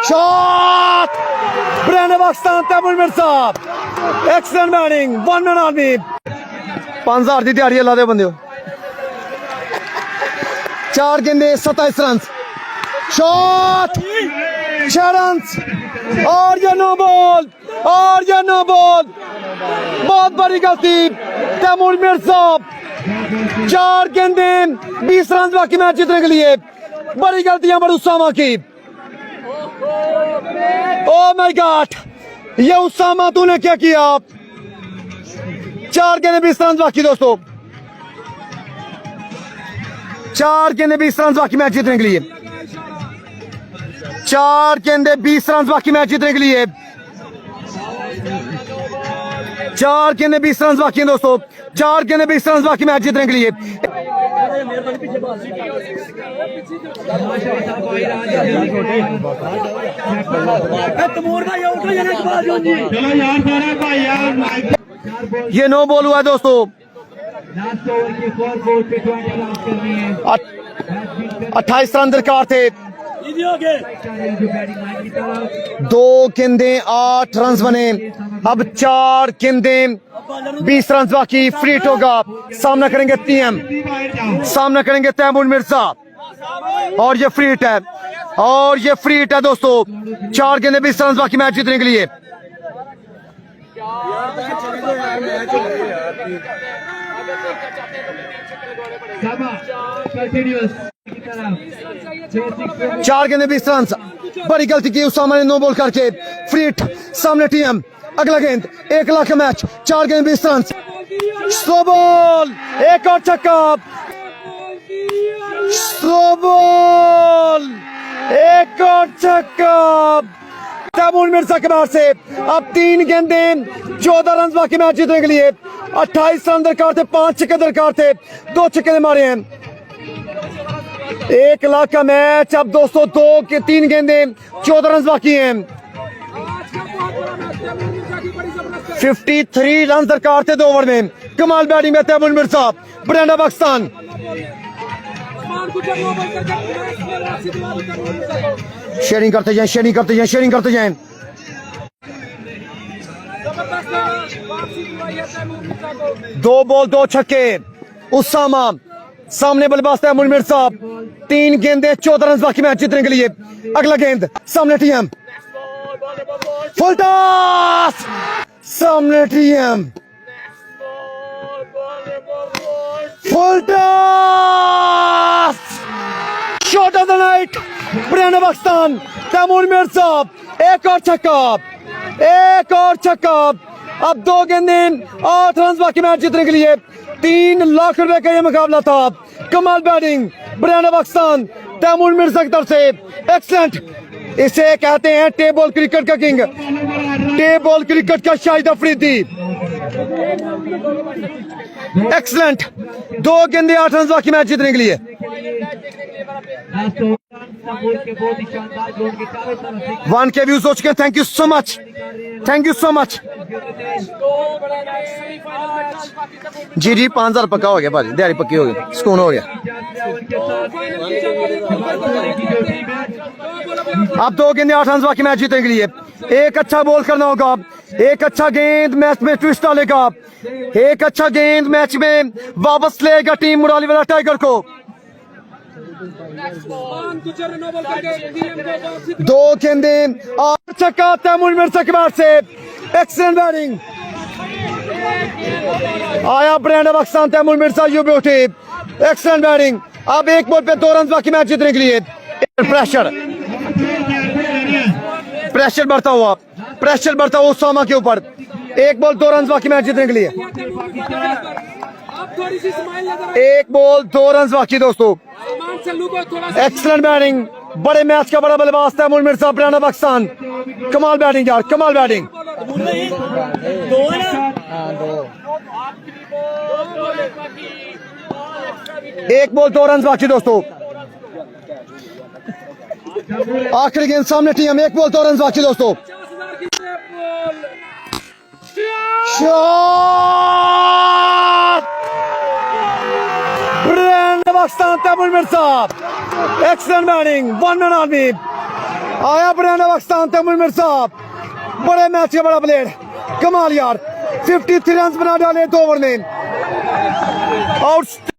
Shot brand Pakistan Taimur Mirza excellent batting 1 man army 5000 की तैयारी ला दे बंदे 4 गेंदे 27 रन शॉट 6 रन और ये नो बॉल बहुत बड़ी गलती तैमूर मिर्जा 4 गेंदे 20 रन बाकी मैच जीतने के लिए बड़ी गलतियां पर उसामा की ओ माय गॉड ये उसामा तूने क्या किया 4 गेंदे 20 रन बाकी दोस्तों 4 गेंदे 20 रन बाकी मैच जीतने के लिए 4 गेंदे 20 रन बाकी मैच जीतने के लिए 4 गेंदे 20 रन बाकी हैं दोस्तों 4 गेंदे 20 रन बाकी मैच जीतने के लिए ये नो बॉल हुआ है दोस्तों 28 रन दरकार थे 2 गेंदे 8 रन बने अब 4 गेंदे 20 रन बाकी फ्रीट होगा सामना करेंगे तैमूर मिर्जा और ये फ्रीट है दोस्तों 4 गेंदे 20 रन बाकी मैच जीतने के लिए चार गेंदे 20 रन बड़ी गलती की उसामा ने नो बॉल करके फ्रीट सामने टीम अगला गेंद 1 लाख का मैच 4 गेंद 20 रन स्लो बॉल एक और छक्का स्लो बॉल एक और छक्का तैमूर मिर्जा के बाहर से अब 3 गेंदे 14 रन बाकी मैच जीतने के लिए 28 रन दरकार थे 5 छक्के दरकार थे 2 छक्के मारे हैं 1 लाख का मैच अब दोस्तों 3 गेंदे 14 रन बाकी हैं 53 रन दरकार थे 2 ओवर में कमाल बैटिंग में तैमूर मिर्जा ब्रांड पाकिस्तान शेयरिंग करते जाएं 2 बॉल 2 छक्के उसामा सामने बल्लेबाज तैमूर मिर्जा 3 गेंदे 14 रन बाकी मैच जीतने के लिए अगला गेंद सामने टीम फुल टॉस सामने team full toss shot of the night brand Pakistan Taimur Mirza एक और छक्का अब 2 गेंदे 8 रन बाकी मैच जीतने के लिए 3 लाख रुपए का ये मुकाबला था कमाल बैटिंग ब्रांड पाकिस्तान तैमूर मिर्जा की तरफ से एक्सीलेंट इसे कहते हैं टेबल क्रिकेट का किंग टेबल क्रिकेट का शाहिद अफरीदी एक्सीलेंट 2 गेंदे 8 रन बाकी मैच जीतने के लिए 1K व्यूज हो चुके हैं थैंक यू सो मच जी 5000 पक्का हो गया भाजी दिहाड़ी पक्की हो गई सुकून हो गया अब 2 गेंदे 8 रन बाकी मैच जीतने के लिए एक अच्छा बॉल करना होगा एक अच्छा गेंद मैच में ट्विस्ट डालेगा एक अच्छा गेंद मैच में वापस लेगा टीम मुराली वाला टाइगर को 2 गेंदे 8 छक्का तैमूर मिर्जा के बाद से एक्सीलेंट बैटिंग आया brand Pakistan Taimur Mirza you beauty excellent batting अब 1 बॉल पे 2 रन बाकी मैच जीतने के लिए प्रेशर बढ़ता हुआ उसामा के ऊपर 1 बॉल 2 रन बाकी मैच जीतने के लिए 1 बॉल 2 रन बाकी दोस्तों एक्सीलेंट बैटिंग बड़े मैच का बड़ा बल्लेबाज तैमूर मिर्जा ब्रांड पाकिस्तान कमाल बैटिंग यार कमाल बैटिंग 1 बॉल 2 रन बाकी दोस्तों आखिरी गेंद सामने टीम 1 बॉल 2 रन बाकी दोस्तों shot brand Pakistan Taimur Mirza excellent batting 1 man army आया बरियाना पाकिस्तान तैमूर मिर्जा, बड़े मैच का बड़ा प्लेयर, कमाल यार, 53 रन बना डाले 2 ओवर में। आउट